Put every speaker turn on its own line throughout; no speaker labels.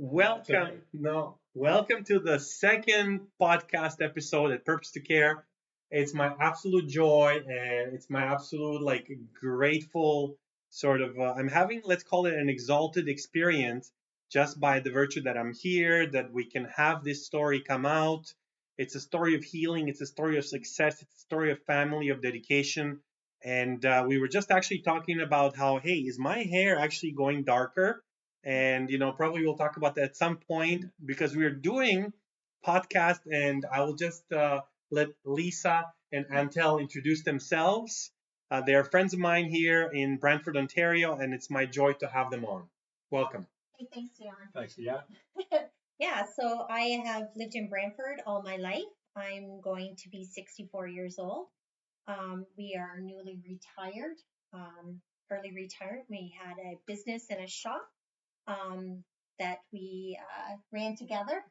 Welcome, no, welcome to the second podcast episode at Purpose to Care. It's my absolute joy and it's my absolute grateful sort of. I'm having, let's call it, an exalted experience just by the virtue that I'm here, that we can have this story come out. It's a story of healing. It's a story of success. It's a story of family, of dedication. And we were just actually talking about how, hey, is my hair actually going darker? And probably we'll talk about that at some point because we're doing podcast, and I will just let Lisa and Antal introduce themselves. They are friends of mine here in Brantford, Ontario, and it's my joy to have them on. Welcome.
Hey, thanks, Dion.
Thanks, yeah.
Yeah, so I have lived in Brantford all my life. I'm going to be 64 years old. We are newly retired, early retired. We had a business and a shop that we ran together.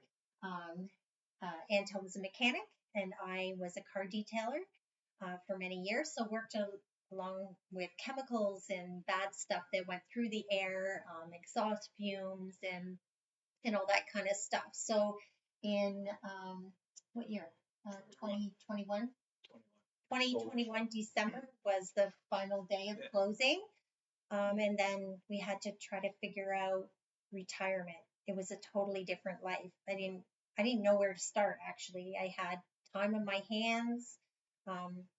Um, Antal was a mechanic, and I was a car detailer for many years. So worked along with chemicals and bad stuff that went through the air, exhaust fumes, and all that kind of stuff. So in what year? 2021. 2021 December was the final day of closing. And then we had to try to figure out retirement. It was a totally different life. I didn't know where to start actually. I had time on my hands.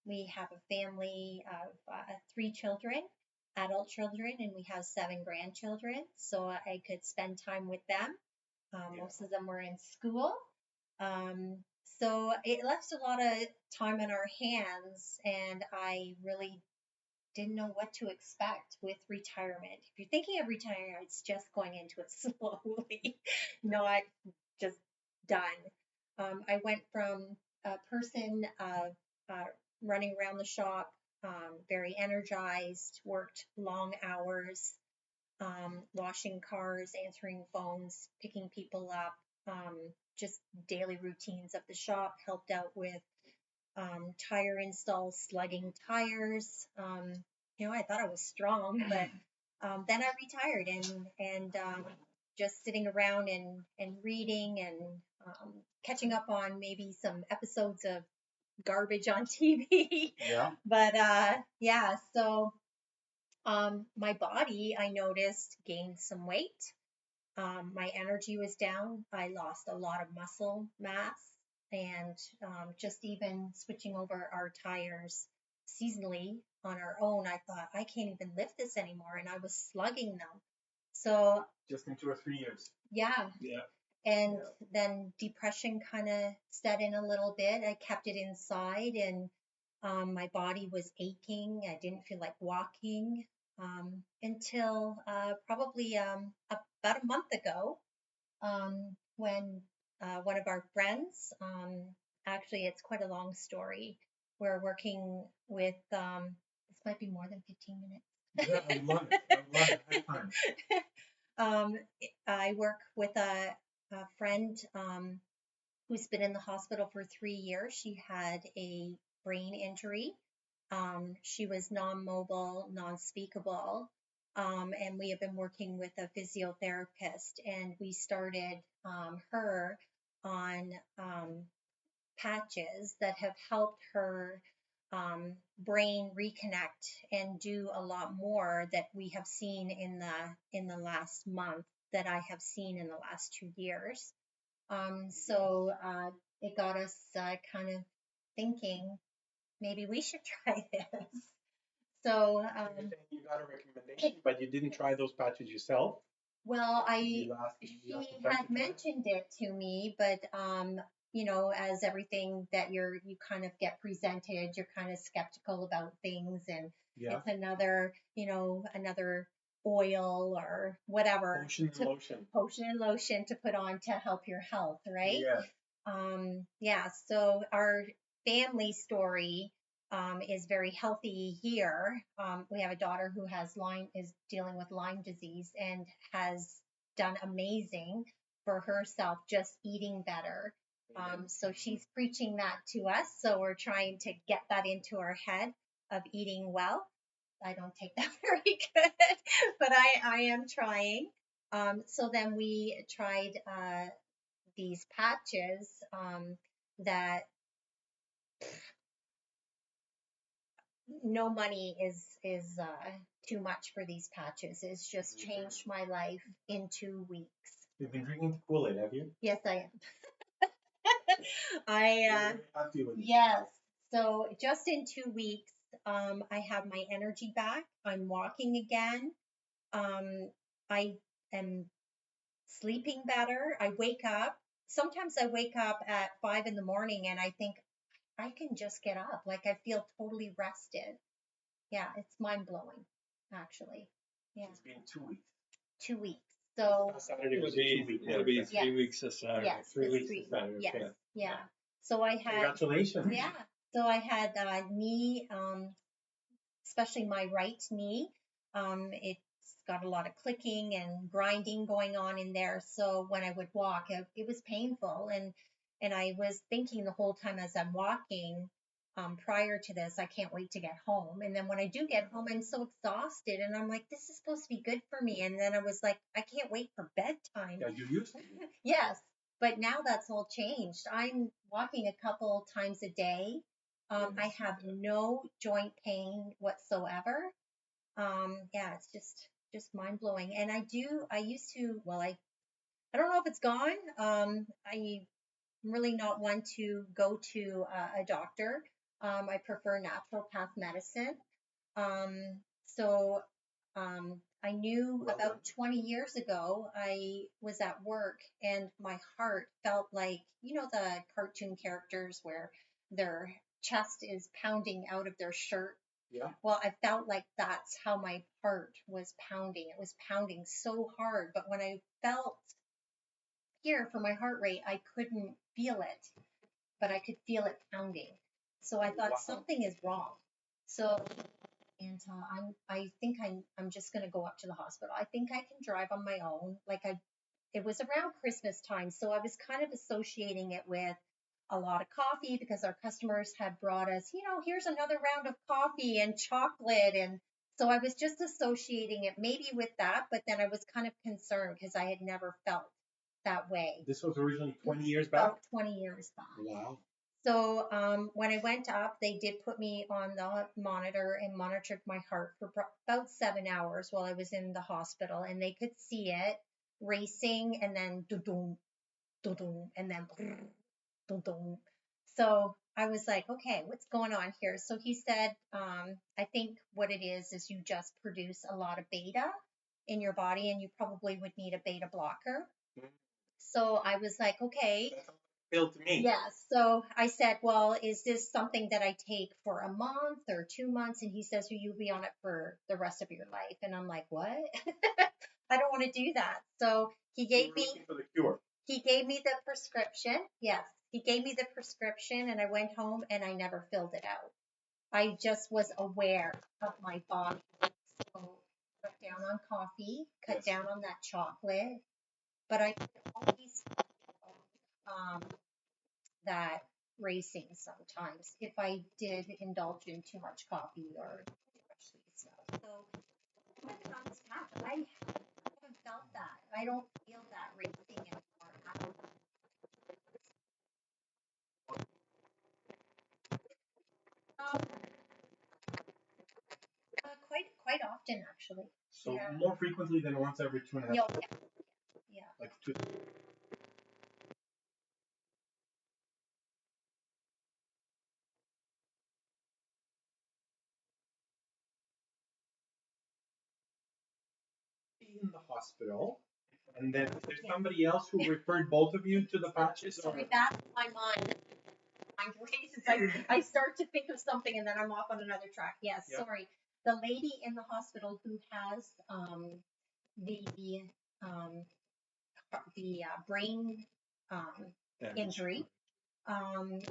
We have a family of three children, adult children, and we have seven grandchildren. So I could spend time with them. Most of them were in school. Um, so it left a lot of time on our hands, and I really didn't know what to expect with retirement. If you're thinking of retiring, it's just going into it slowly, not just done. I went from a person uh, running around the shop, very energized, worked long hours, washing cars, answering phones, picking people up, just daily routines of the shop, helped out with tire installs, slugging tires. I thought I was strong, but then I retired and just sitting around and reading and catching up on maybe some episodes of garbage on TV.
Yeah.
But yeah, so my body, I noticed, gained some weight. My energy was down. I lost a lot of muscle mass, and just even switching over our tires seasonally on our own, I thought I can't even lift this anymore, and I was slugging them. So
Just in 2 or 3 years.
yeah,
Yeah.
and then depression kind of set in a little bit. I kept it inside, and my body was aching. I didn't feel like walking until probably about a month ago when one of our friends, actually, it's quite a long story. We're working with, this might be more than 15 minutes.
Yeah, I love it. I love it. High time.
um, I work with a friend who's been in the hospital for 3 years. She had a brain injury. She was non-mobile, non-speakable, and we have been working with a physiotherapist, and we started her on patches that have helped her brain reconnect and do a lot more that we have seen in the last month that I have seen in the last 2 years. So it got us kind of thinking maybe we should try this. So
You got a recommendation, but you didn't try those patches yourself.
well,
You asked
she
a friend
had
to try?
mentioned it to me, but as everything that you kind of get presented, you're kind of skeptical about things, and
Yeah.
it's another oil or whatever potion and lotion to put on to help your health, right?
Yeah.
Yeah, so our family story is very healthy here. We have a daughter who is dealing with Lyme disease and has done amazing for herself, just eating better. So she's preaching that to us. So we're trying to get that into our head of eating well. I don't take that very good, but I am trying. So then we tried these patches that no money is too much for these patches. It's just changed my life in 2 weeks.
You've been drinking Kool-Aid, have you?
Yes, I am. I
Happy with it.
yes. So just in 2 weeks, I have my energy back. I'm walking again. Um, I am sleeping better. I wake up. Sometimes I wake up at 5 in the morning and I think I can just get up. Like I feel totally rested. Yeah, it's mind blowing, actually. Yeah,
It's been 2 weeks.
2 weeks. So
Saturday
It'll
was
be
2 weeks.
it'll be
yes,
3 weeks this Saturday.
yes,
3 weeks
three.
is Saturday.
Yes,
Okay.
yeah. So I had
Congratulations.
yeah. So I had knee, especially my right knee. It's got a lot of clicking and grinding going on in there. So when I would walk, it was painful, and I was thinking the whole time as I'm walking. Prior to this, I can't wait to get home. And then when I do get home, I'm so exhausted, and I'm like, this is supposed to be good for me. And then I was like, I can't wait for bedtime.
Yeah, you used to.
Yes, but now that's all changed. I'm walking a couple times a day. I have no joint pain whatsoever. Yeah, it's just mind blowing. And I used to, well, I don't know if it's gone. I'm really not one to go to a doctor. I prefer naturopath medicine. So I knew
Well
about
done.
20 years ago, I was at work and my heart felt like, the cartoon characters where their chest is pounding out of their shirt.
Yeah.
Well, I felt like that's how my heart was pounding. It was pounding so hard. But when I felt here for my heart rate, I couldn't feel it, but I could feel it pounding. So I thought
Wow.
something is wrong. So and I think I'm just gonna go up to the hospital. I think I can drive on my own. It was around Christmas time, so I was kind of associating it with a lot of coffee because our customers had brought us, here's another round of coffee and chocolate, and so I was just associating it maybe with that, but then I was kind of concerned because I had never felt that way.
This was originally 20 years back?
About 20 years back.
Wow.
So when I went up, they did put me on the monitor and monitored my heart for about 7 hours while I was in the hospital, and they could see it racing and then doo-doom, doo-doom, and then doo-doom. So I was like, okay, what's going on here? So he said, I think what it is you just produce a lot of beta in your body, and you probably would need a beta blocker. So I was like, okay.
That's how it felt to me.
Yeah. So I said, well, is this something that I take for a month or 2 months? And he says, well, you'll be on it for the rest of your life. And I'm like, what? I don't want to do that. So he
You
gave
were
me
looking for the cure.
the prescription. Yes. He gave me the prescription and I went home and I never filled it out. I just was aware of my body. So cut down on coffee, cut
Yes.
down on that chocolate, but I could always um, that racing sometimes if I did indulge in too much coffee or too much sweet stuff. So I haven't felt that. I don't feel that racing anymore. Um, quite often actually.
So
Yeah.
more frequently than once every 2.5
Yeah.
years.
Yeah.
Like two. In the hospital, and then is there somebody else who referred both of you to the patches? Or?
Sorry, that's my mind. Mind races. I start to think of something and then I'm off on another track. Yes,
Yeah.
sorry. The lady in the hospital who has the um, brain injury.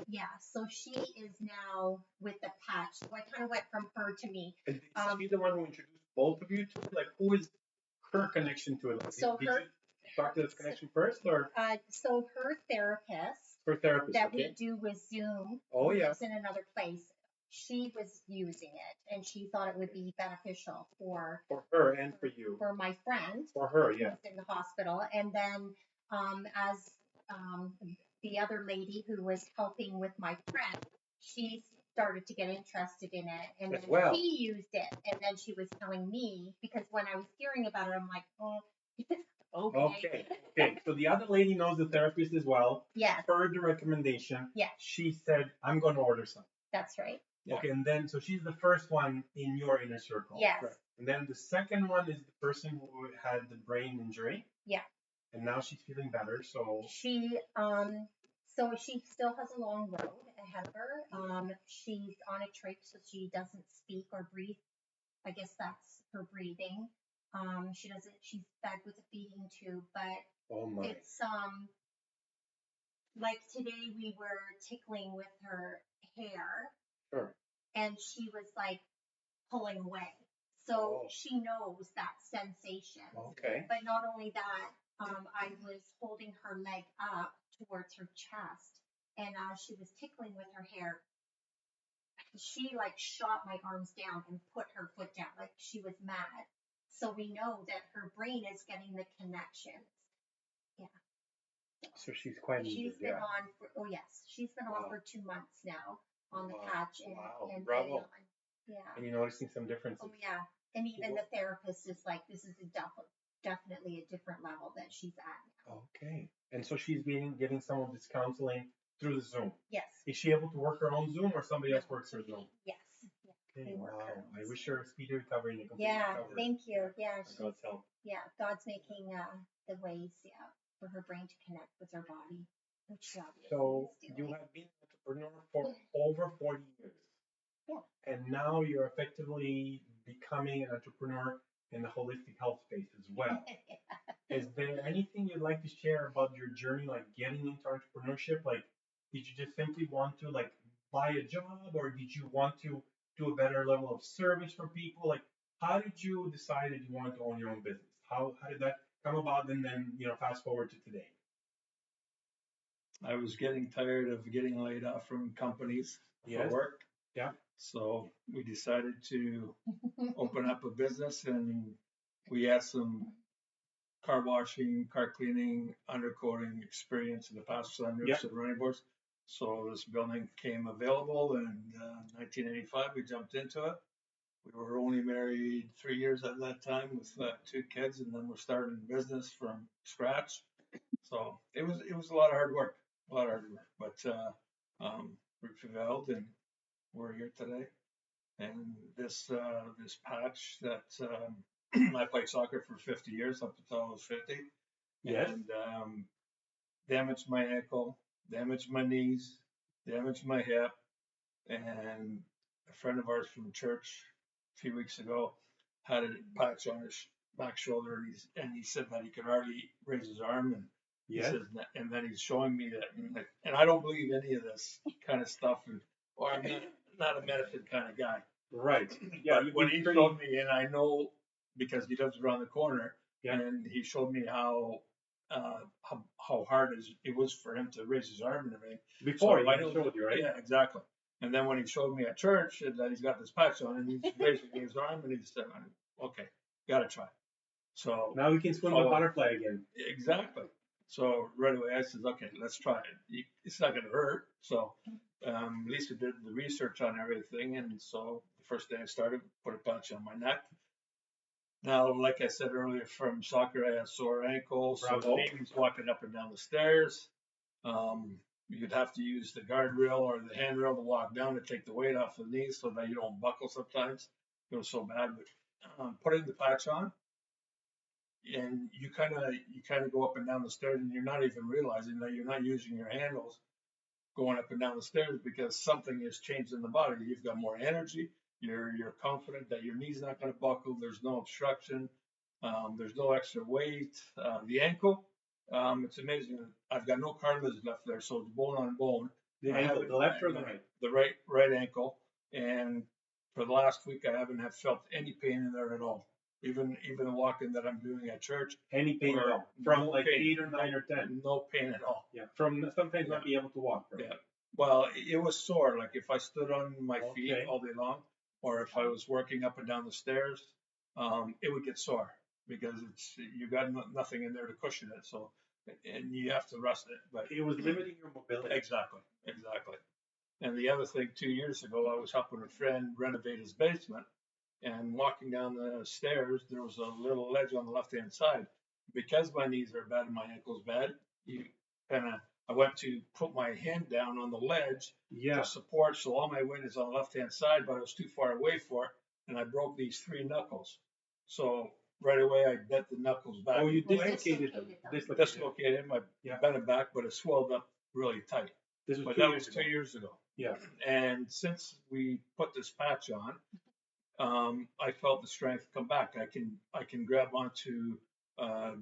Yeah, so she is now with the patch. So I kind of went from her to me.
And is she the one who introduced both of you to it? Like, who is her connection to it? Like,
So
did
her,
you start this connection first, or
so her therapist
her therapist?
that
Okay.
we do with Zoom,
Oh
who
yeah.
lives in another place. she was using it and she thought it would be beneficial
For her and for you.
for my friend
For her,
who
yeah.
was in the hospital. And then as um, the other lady who was helping with my friend, she started to get interested in it, and
As
then
well.
she used it, and then she was telling me because when I was hearing about it, I'm like, oh, okay.
Okay. So the other lady knows the therapist as well.
Yes,
Heard the recommendation.
yes,
She said, I'm going to order some.
that's right.
Yeah. Okay, and then so she's the first one in your inner circle.
Yes.
Correct. And then the second one is the person who had the brain injury.
Yeah.
And now she's feeling better. So
so she still has a long road ahead of her. She's on a trach, so she doesn't speak or breathe. I guess that's her breathing. She doesn't. She's fed with a feeding tube, but
oh my.
it's like today we were tickling with her hair,
Sure.
and she was like pulling away. So
Oh.
she knows that sensation.
Okay.
But not only that, I was holding her leg up towards her chest, and as she was tickling with her hair, she like shot my arms down and put her foot down, like she was mad. So we know that her brain is getting the connections. Yeah.
So she's quite
She's
injured,
been
yeah.
on for, oh yes, she's been on
Wow.
for 2 months now on the
Wow.
patch and,
Wow.
and
Bravo.
on. Yeah.
And you're noticing some differences.
Oh yeah. And even the therapist is like, this is definitely a different level that she's at now.
Okay. And so she's been getting some of this counseling through the Zoom.
Yes.
Is she able to work her own Zoom or somebody else works her Zoom?
Yes.
Okay,
We work
wow.
her own
I wish
Zoom.
her a speedy recovery and a complete
Yeah,
recovery.
thank you. Yeah,
For God's help.
yeah, God's making the ways, yeah, for her brain to connect with her body, which she obviously
So
is
you
doing.
have been an entrepreneur for over 40 years.
Yeah.
And now you're effectively becoming an entrepreneur in the holistic health space as well. Is there anything you'd like to share about your journey, like getting into entrepreneurship? Like, did you just simply want to like buy a job, or did you want to do a better level of service for people? Like, how did you decide that you wanted to own your own business? How did that come about? And then fast forward to today.
I was getting tired of getting laid off from companies
Yes.
for work.
Yeah.
So we decided to open up a business, and we had some car washing, car cleaning, undercoating experience in the past on roofs and running boards. So this building came available in 1985. We jumped into it. We were only married 3 years at that time with 2 kids, and then we're starting business from scratch. So it was a lot of hard work, but we prevailed, and we're here today. And this patch that I played soccer for 50 years up until I was 50.
Yes.
And damaged my ankle, damaged my knees, damaged my hip, and a friend of ours from church a few weeks ago had a patch on his back shoulder, and he said that he could hardly raise his arm, and he says, and then he's showing me that, and I don't believe any of this kind of stuff, or I'm not a medicine kind of guy.
Right. Yeah.
But when he showed me, and I know because he lives around the corner, and he showed me how hard it was for him to raise his arm and everything.
Before he showed you, right?
Yeah, exactly. And then when he showed me at church that he's got this patch on and he's raising his arm, and he said, okay, gotta try. So
now we can swim the butterfly again.
Exactly. So right away I said, okay, let's try it. It's not going to hurt. So Lisa did the research on everything, and so the first day I started, put a patch on my neck. Now, like I said earlier, from soccer, I had sore ankles. So the baby's walking up and down the stairs. You'd have to use the guardrail or the handrail to walk down to take the weight off the knees so that you don't buckle sometimes. It was so bad. But putting the patch on, and you kind of go up and down the stairs, and you're not even realizing that you're not using your handles going up and down the stairs because something has changed in the body. You've got more energy. You're confident that your knee's not going to buckle. There's no obstruction. There's no extra weight. The ankle, it's amazing. I've got no cartilage left there, so it's bone on bone.
The ankle, the left or the right?
The right ankle. And for the last week, I haven't felt any pain in there at all. Even the walking that I'm doing at church.
Any pain at all? From no like pain. 8 or 9 or 10?
No pain at all.
Yeah. From sometimes not be able to walk. Right?
Yeah. Well, it was sore. Like if I stood on my feet
Okay.
all day long, or if I was working up and down the stairs, it would get sore because it's you got nothing in there to cushion it. So, and you have to rest it. But
It was limiting your mobility.
exactly, exactly. And the other thing, 2 years ago, I was helping a friend renovate his basement, and walking down the stairs, there was a little ledge on the left hand side. Because my knees are bad and my ankles bad, you kind of I went to put my hand down on the ledge
Yeah.
to support, so all my weight is on the left hand side, but I was too far away for it, and I broke these three knuckles. So right away I bent the knuckles back.
Oh, you
Well,
dislocated them.
dislocated
Dislocated my
Yeah.
bent it back, but it swelled up really tight.
This was
But
2
that
years
was 2
ago.
years ago.
Yeah.
And since we put this patch on, I felt the strength come back. I can grab onto a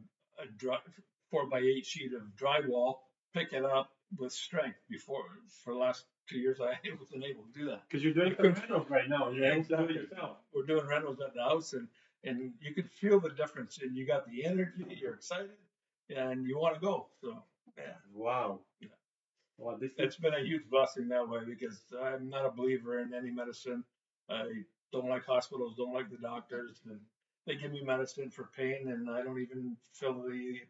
4x8 sheet of drywall, pick it up with strength. Before for the last 2 years, I wasn't able to do that.
Because you're doing some rentals right now. You're able to do it yourself.
We're doing rentals at the house, and you can feel the difference. And you got the energy, you're excited, and you want to go. So yeah.
Wow.
Yeah.
Well, this is
It's been a huge blessing that way because I'm not a believer in any medicine. I don't like hospitals, don't like the doctors, and they give me medicine for pain, and I don't even fill the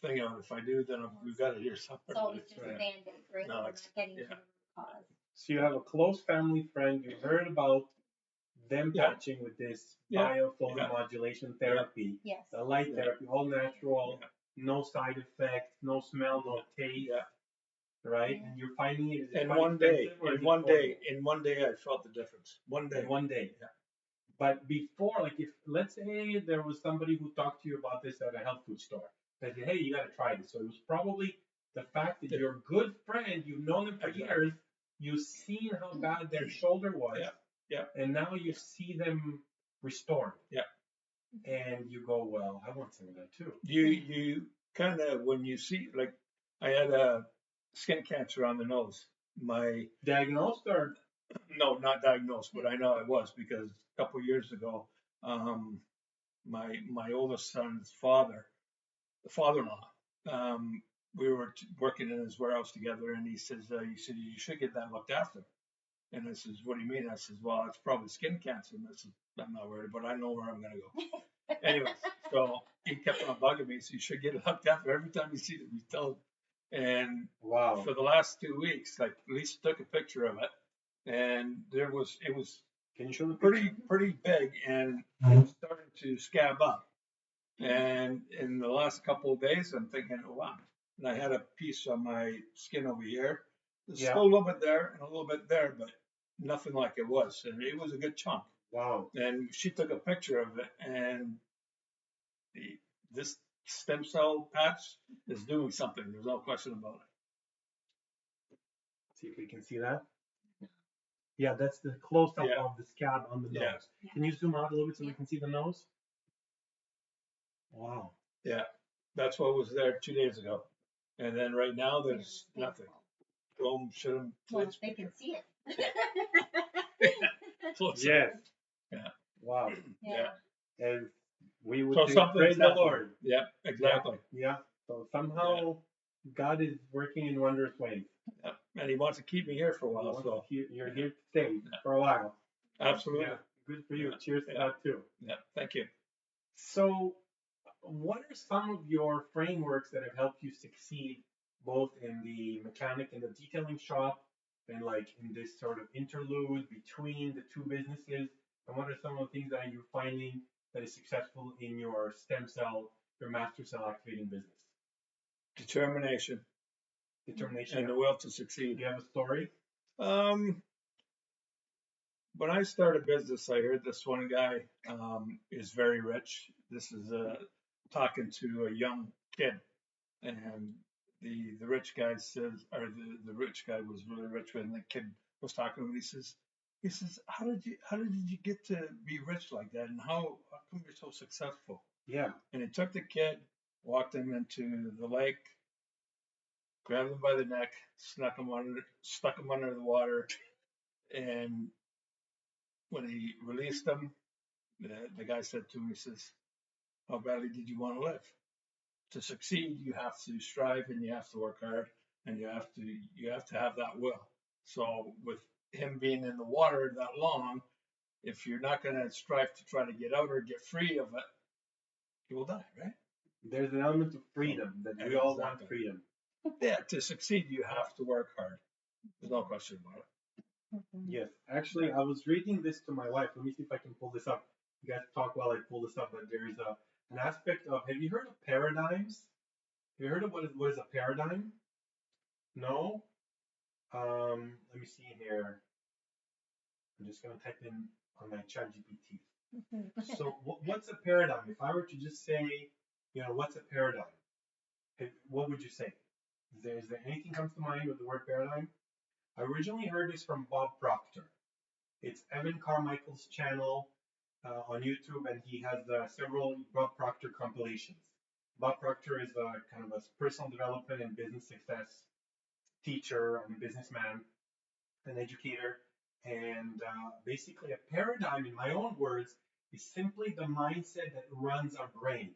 thing out. If I do, then we've got it here somewhere.
It's always
That's
just
right.
a band-aid, right?
No,
We're not
it's-
getting to
yeah.
the root cause.
so you have a close family friend. You heard about them
Yeah.
patching with this
Yeah.
biophotomodulation therapy,
Yes.
the light
Yeah.
therapy, all natural,
Yeah.
no side effects, no smell, no taste,
Yeah.
right?
Yeah.
And you're finding it. Is it
In
quite
one day,
expensive or is
in
it
one day,
affordable?
in one day, I felt the difference. One day.
In one day.
Yeah.
But before, like if let's say there was somebody who talked to you about this at a health food store, they said, "Hey, you got to try this." So it was probably the fact that
Yeah.
your good friend, you've known them for
Exactly.
years, you've seen how bad their shoulder was,
Yeah. Yeah.
and now you see them restored.
Yeah.
And you go, "Well, I want some of that too."
You kind of when you see like I had a skin cancer on the nose. My
Diagnosed or
No, not diagnosed, but I know I was because a couple years ago, my oldest son's father, the father-in-law, we were working in his warehouse together, and he said you should get that looked after. And I says, what do you mean? I says, well, it's probably skin cancer. And I said, I'm not worried, but I know where I'm gonna go. Anyways, so he kept on bugging me, so you should get it looked after. Every time you see it, we tell him. And
wow,
for the last 2 weeks, like Lisa took a picture of it, and it was
can you show the
pretty big, and it was starting to scab up. And in the last couple of days, I'm thinking, oh, wow. And I had a piece on my skin over here. There's
Yeah.
still a little bit there and a little bit there, but nothing like it was. And it was a good chunk.
Wow.
And she took a picture of it, and this stem cell patch is doing something. There's no question about it.
See if we can see that. Yeah, that's the close up
Yeah.
of the scab on the nose.
Yeah.
Can you zoom out a little bit so we can see the nose? Wow.
Yeah, that's what was there 2 days ago. And then right now, there's nothing. Boom, should have.
Well, they can see it.
Close
Yes.
Yeah.
Wow.
Yeah.
And we would
So
say,
something's
praise the
happening.
Lord.
Yeah, exactly.
Yeah. So somehow God is working in wondrous ways.
Yeah. And he wants to keep me here for a while. So
You're here to stay for a while.
absolutely.
Yeah. Good for you.
Yeah.
Cheers to
Yeah.
that too.
Yeah. Thank you.
So, what are some of your frameworks that have helped you succeed both in the mechanic and the detailing shop and like in this sort of interlude between the two businesses? And what are some of the things that you're finding that is successful in your your master cell activating business?
Determination
Determination.
and the will to
Do
succeed.
you have a story?
When I started business, I heard this one guy is very rich. This is talking to a young kid, and the rich guy says, or the rich guy was really rich, and the kid was talking to him. He says, how did you get to be rich like that, and how come you're so successful?
Yeah.
And he took the kid, walked him into the lake, grabbed him by the neck, stuck him under the water, and when he released him, the guy said to him, he says, how badly did you want to live? To succeed, you have to strive and you have to work hard and you have to have that will. So with him being in the water that long, if you're not going to strive to try to get out or get free of it, you will die, right?
There's an element of freedom that we all want
Exactly.
freedom.
Yeah, to succeed, you have to work hard. There's no question about it.
Yes, actually, I was reading this to my wife. Let me see if I can pull this up. You guys talk while I pull this up, but there is an aspect of. Have you heard of paradigms? Have you heard of what is a paradigm? No. Let me see here. I'm just gonna type in on my chat GPT. So what's a paradigm? If I were to just say, what's a paradigm? What would you say? Is there anything comes to mind with the word paradigm? I originally heard this from Bob Proctor. It's Evan Carmichael's channel on YouTube, and he has several Bob Proctor compilations. Bob Proctor is kind of a personal development and business success teacher and a businessman, an educator, and basically a paradigm, in my own words, is simply the mindset that runs our brain.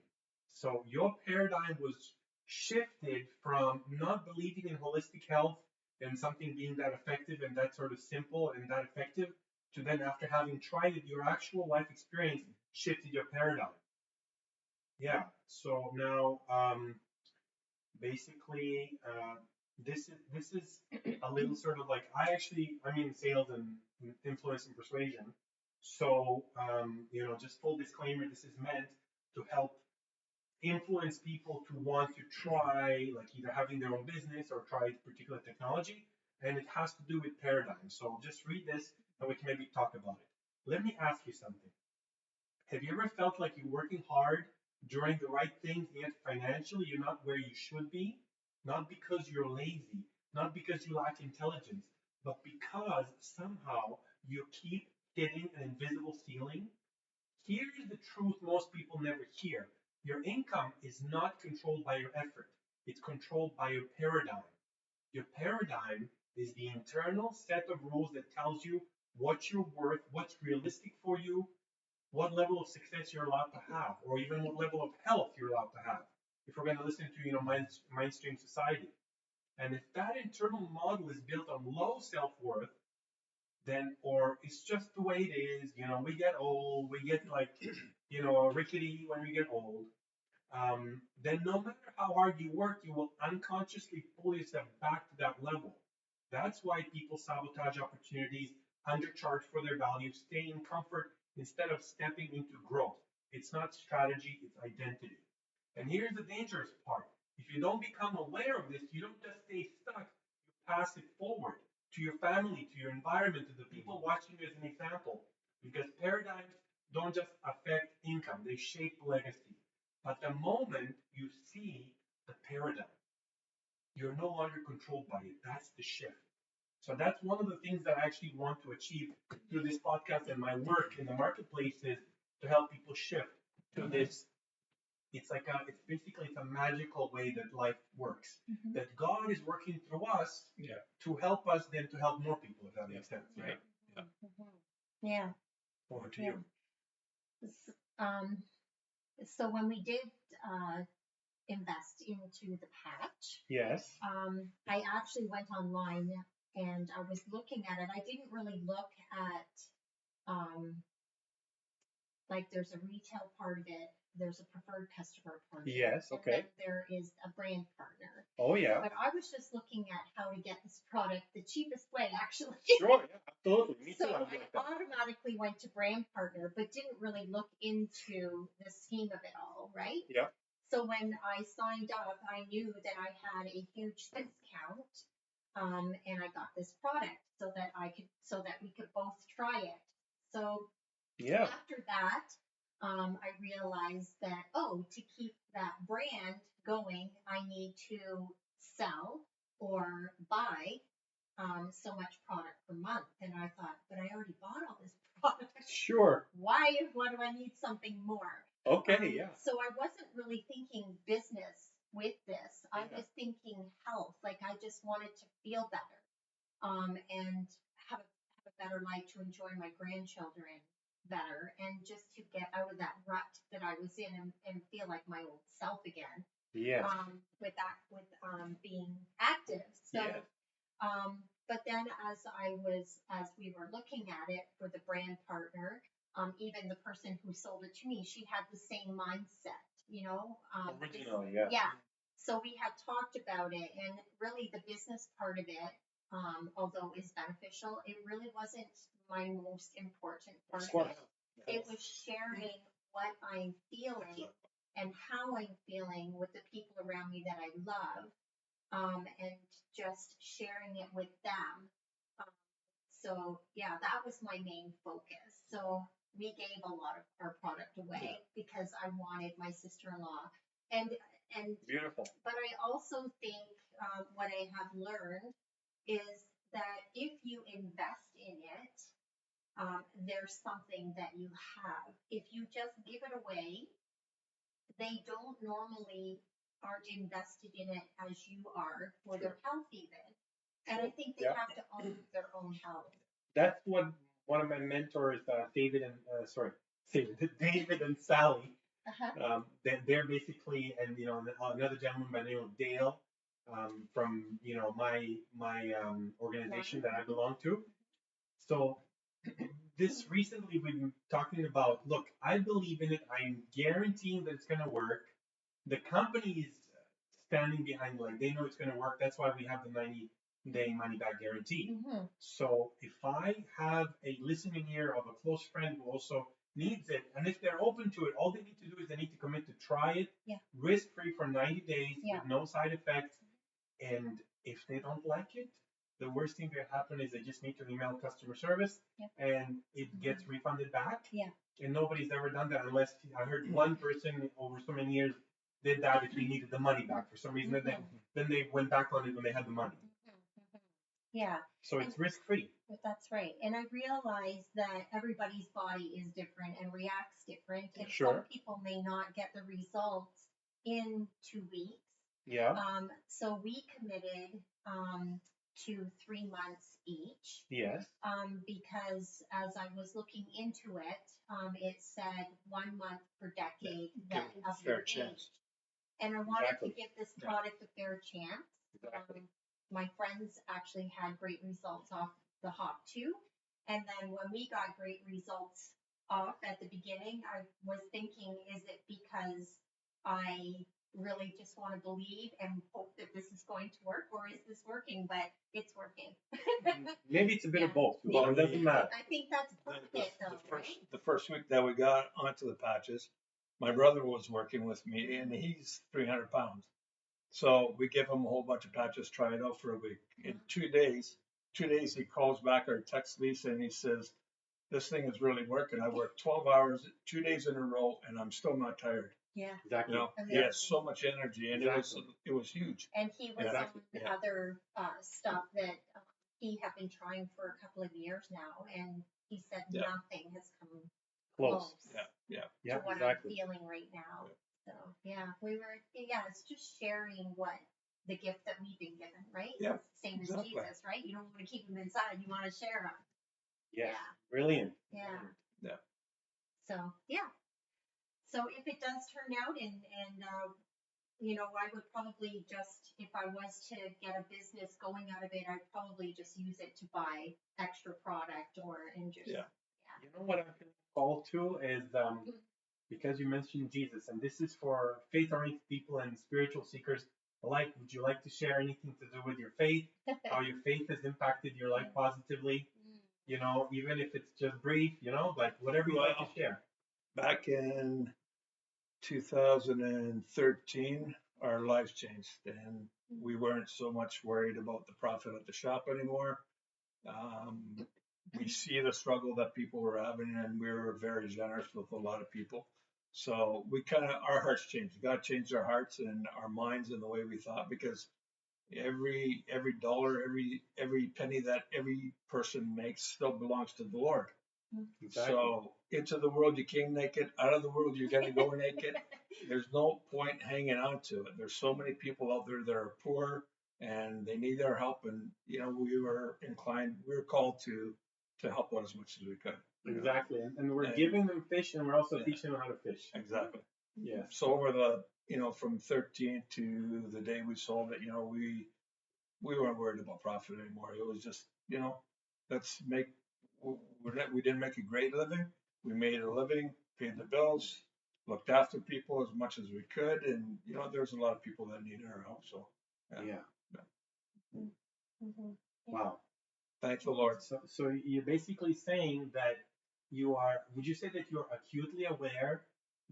So your paradigm was shifted from not believing in holistic health and something being that effective and that sort of simple and that effective to then, after having tried it, your actual life experience shifted your paradigm. Yeah. So now, basically, this is a little sort of like I'm in sales and influence and persuasion. So just full disclaimer, this is meant to help influence people to want to try, like either having their own business or try particular technology, and it has to do with paradigms. So just read this, and we can maybe talk about it. Let me ask you something. Have you ever felt like you're working hard, doing the right things, yet financially you're not where you should be? Not because you're lazy, not because you lack intelligence, but because somehow you keep hitting an invisible ceiling? Here's the truth most people never hear. Your income is not controlled by your effort. It's controlled by your paradigm. Your paradigm is the internal set of rules that tells you what you're worth, what's realistic for you, what level of success you're allowed to have, or even what level of health you're allowed to have. If we're going to listen to mainstream society, and if that internal model is built on low self-worth, then or it's just the way it is. We get old, we get like rickety when we get old. Then no matter how hard you work, you will unconsciously pull yourself back to that level. That's why people sabotage opportunities, undercharge for their value, stay in comfort instead of stepping into growth. It's not strategy, it's identity. And here's the dangerous part. If you don't become aware of this, you don't just stay stuck, you pass it forward to your family, to your environment, to the people watching you as an example. Because paradigms don't just affect income, they shape legacy. But the moment you see the paradigm, you're no longer controlled by it. That's the shift. So that's one of the things that I actually want to achieve through this podcast and my work in the marketplace is to help people shift to this. It's basically a magical way that life works.
Mhm.
That God is working through us to help us, then to help more people, if that makes sense, right?
Yeah.
Over to
Yeah.
you.
Um, so when we did invest into the patch,
Yes.
I actually went online and I was looking at it. I didn't really look at like there's a retail part of it, there's a preferred customer part of it.
Yes,
and
okay.
then there is a brand partner.
Oh yeah.
But I was just looking at how to get this product the cheapest way, actually.
Sure, yeah, absolutely. Me
So
too.
I automatically went to brand partner, but didn't really look into the scheme of it all, right?
Yeah.
So when I signed up, I knew that I had a huge discount, and I got this product so that we could both try it. So
Yeah.
after that, I realized that, to keep that brand going, I need to sell or buy so much product per month. And I thought, but I already bought all this product.
Sure.
Why do I need something more?
Okay, yeah.
So I wasn't really thinking business with this. I was thinking health. Like I just wanted to feel better, and have a better life, to enjoy my grandchildren better, and just to get out of that rut that I was in and feel like my old self again.
Yes.
With being active. So,
Yes.
But then as we were looking at it for the brand partner, even the person who sold it to me, she had the same mindset, you know.
Original, yeah.
Yeah. So we had talked about it, and really the business part of it, although is beneficial, it really wasn't my most important part of it. It was sharing what I'm feeling and how I'm feeling with the people around me that I love, and just sharing it with them. Um, so yeah, that was my main focus. So we gave a lot of our product away because I wanted my sister-in-law, and and
Beautiful.
but I also think what I have learned is that if you invest in it, there's something that you have. If you just give it away, they don't normally aren't invested in it as you are for their health even. And I think they
Yeah.
have to own their own health.
That's what one of my mentors, David and David and Sally.
Uh-huh.
They're basically, and another gentleman by the name of Dale, from my organization that I belong to. So this recently we've been talking about. Look, I believe in it. I'm guaranteeing that it's going to work. The company is standing behind, like they know it's going to work. That's why we have the 90-day money back guarantee.
Mm-hmm.
So if I have a listening ear of a close friend who also needs it, and if they're open to it, all they need to do is they need to commit to try it, risk free for 90 days with no side effects. And if they don't like it, the worst thing that happen is they just need to email customer service and it gets refunded back.
Yeah.
And nobody's ever done that unless I heard one person over so many years did that if they needed the money back for some reason. Then they went back on it when they had the money.
Yeah.
So it's risk free.
That's right. And I realize that everybody's body is different and reacts different. And
Sure.
some people may not get the results in 2 weeks.
Yeah.
So we committed to 3 months each.
Yes.
Because as I was looking into it, it said 1 month per decade that of
fair
your
chance.
age. And I wanted
Exactly.
to give this product a fair chance.
Exactly.
My friends actually had great results off the hop too. And then when we got great results off at the beginning, I was thinking, is it because I really just want to believe and hope that this is going to work, or is this working? But it's working.
Maybe it's a bit of both.
Well,
It doesn't matter.
I think that's part of it, though, right?
The first week that we got onto the patches, my brother was working with me, and he's 300 pounds. So we give him a whole bunch of patches, try it out for a week. In 2 days, he calls back or texts Lisa and he says, "This thing is really working. I worked 12 hours, 2 days in a row, and I'm still not tired."
Yeah.
Exactly.
You know, he has so much energy, and it was huge.
And he was on other stuff that he had been trying for a couple of years now, and he said nothing has come close to what I'm feeling right now. So it's just sharing what the gift that we've been given, right?
Yeah,
same as Jesus, right? You don't want to keep them inside; you want to share them.
Yes. Yeah. Brilliant.
Yeah.
Yeah.
So if it does turn out, and I would probably just, if I was to get a business going out of it, I'd probably just use it to buy extra product and just.
You know what I'm called to is because you mentioned Jesus, and this is for faith-oriented people and spiritual seekers alike. Would you like to share anything to do with your faith? How your faith has impacted your life positively? Even if it's just brief, like whatever you like to share.
Back in 2013, our lives changed, and we weren't so much worried about the profit at the shop anymore. We see the struggle that people were having, and we were very generous with a lot of people. So our hearts changed. God changed our hearts and our minds and the way we thought, because every dollar, every penny that every person makes still belongs to the Lord. Exactly. So into the world you came naked, out of the world you're going to go naked. There's no point hanging on to it. There's so many people out there that are poor and they need our help. And, we were called to help out as much as we could.
Exactly. And we're giving them fish, and we're also teaching them how to fish.
Exactly.
Yeah.
So over the, from 13 to the day we sold it, we weren't worried about profit anymore. It was just, let's make, we didn't make a great living. We made a living, paid the bills, looked after people as much as we could. And, there's a lot of people that needed our help. So,
Yeah.
Mm-hmm.
Wow.
Thank the Lord.
So you're basically saying that would you say that you're acutely aware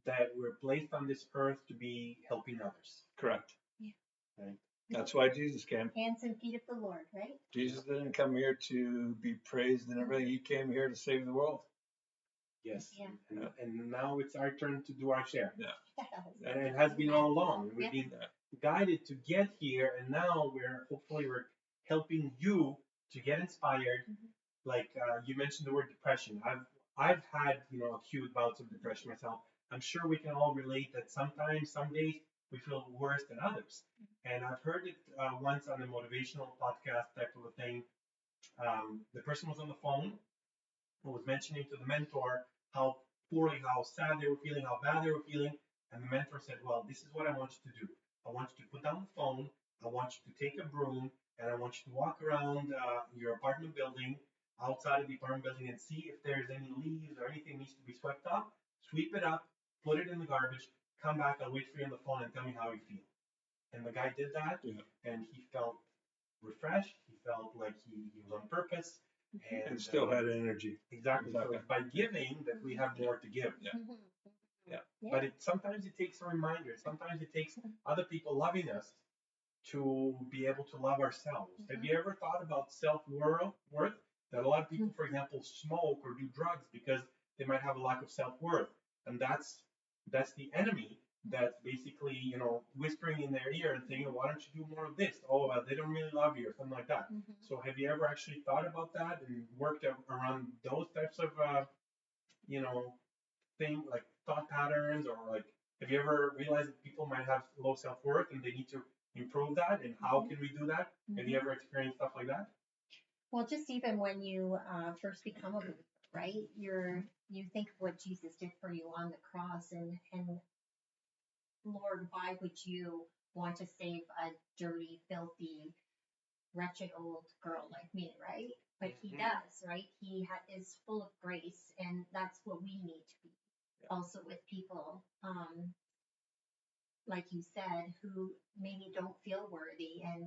that we're placed on this earth to be helping others?
Correct.
Yeah.
Right.
That's why Jesus came.
Hands and feet of the Lord, right?
Jesus didn't come here to be praised and everything. He came here to save the world.
Yes.
Yeah.
And now it's our turn to do our share.
Yeah.
And it has been all along. We've
Yeah.
been guided to get here, and now hopefully we're helping you to get inspired.
Mhm.
Like you mentioned the word depression. I've had acute bouts of depression myself. I'm sure we can all relate that sometimes, some days we feel worse than others. And I've heard it once on a motivational podcast type of a thing. The person was on the phone and was mentioning to the mentor how poorly, how sad they were feeling, how bad they were feeling. And the mentor said, well, this is what I want you to do. I want you to put down the phone. I want you to take a broom and I want you to walk around your apartment building, outside of the apartment building, and see if there's any leaves or anything needs to be swept up. Sweep it up, put it in the garbage, come back. I'll wait for you on the phone and tell me how you feel. And the guy did that, and he felt refreshed. He felt like he was on purpose.
And still had energy.
Exactly. So it's by giving that we have more to give.
Yeah.
Yeah.
But sometimes it takes a reminder. Sometimes it takes other people loving us to be able to love ourselves. Have you ever thought about self-worth? That a lot of people, for example, smoke or do drugs because they might have a lack of self-worth. And that's the enemy that's basically, whispering in their ear and saying, why don't you do more of this? Oh, they don't really love you or something like that. So have you ever actually thought about that and worked around those types of, thing like thought patterns, or like have you ever realized that people might have low self-worth and they need to improve that, and how can we do that? Have you ever experienced stuff like that?
Well, just even when you first become a believer, right? You think of what Jesus did for you on the cross, and Lord, why would you want to save a dirty, filthy, wretched old girl like me, right? But he does, right? He is full of grace, and that's what we need to be. Also with people, like you said, who maybe don't feel worthy and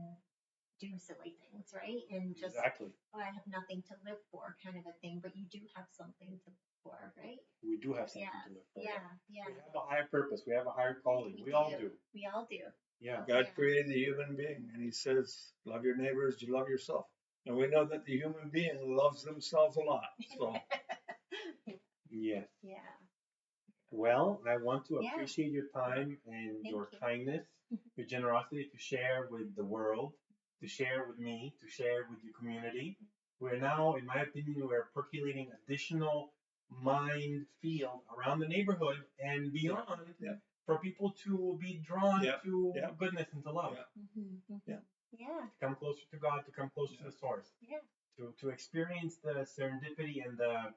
do silly things, right? And just,
Exactly.
oh, I have nothing to live for, kind of a thing. But you do have something to live for, right?
We do have something to live for.
Yeah.
We have a higher purpose. We have a higher calling. We all do.
We all do.
Yeah.
God created the human being, and He says, "Love your neighbors, you love yourself." And we know that the human being loves themselves a lot. So.
Yes.
Yeah.
Well, I want to appreciate your time and your kindness, your generosity to share with the world, to share with me, to share with your community. We're now, in my opinion, we're percolating additional mind field around the neighborhood and beyond for people to be drawn to goodness and to love. To come closer to God, to come closer to the source. To experience the serendipity and the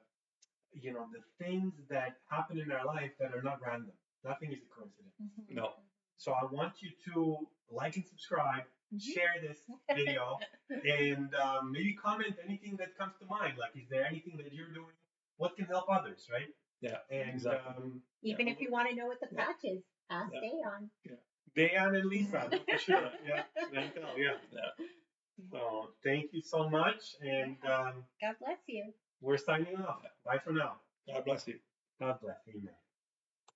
things that happen in our life that are not random. Nothing is a coincidence.
No.
So I want you to like and subscribe, share this video, and maybe comment anything that comes to mind. Like, is there anything that you're doing? What can help others, right?
Yeah.
And
exactly.
Even if you want to know what the patch is, ask Dayon.
Dayon and Lisa, for sure. Antal, So thank you so much, and
God bless you.
we're signing off. Bye for now.
God bless you.
God bless. Amen.